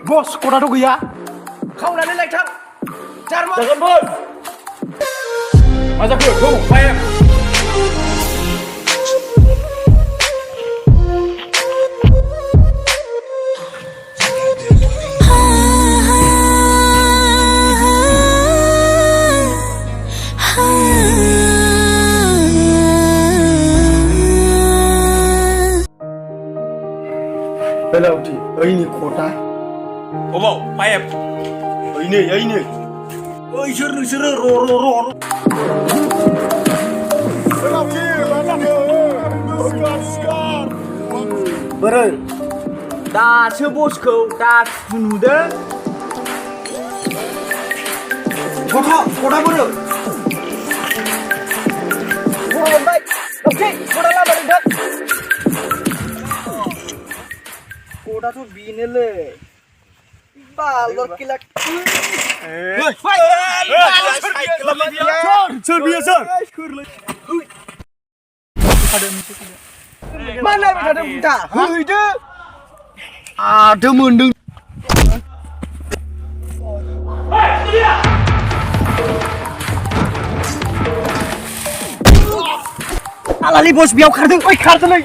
Bos, kota tuh ya? Không là lên lệch thẳng. Chán mất. Jangan bos. Masa gue, bayar. Pelauti, ini kota. Omo, bayar. Ini. Ôi sere ro. Pelauti, mana Skar. Bro. Da chưa bosco, da nude. Kota bro. Bro baik. Oke, kota lah balik dak. Kota tuh binele. Balor kilak. Sir, biasa. Mana ada minta? Ada mendeng. Alali bos biau khar deng. Oi khar deng.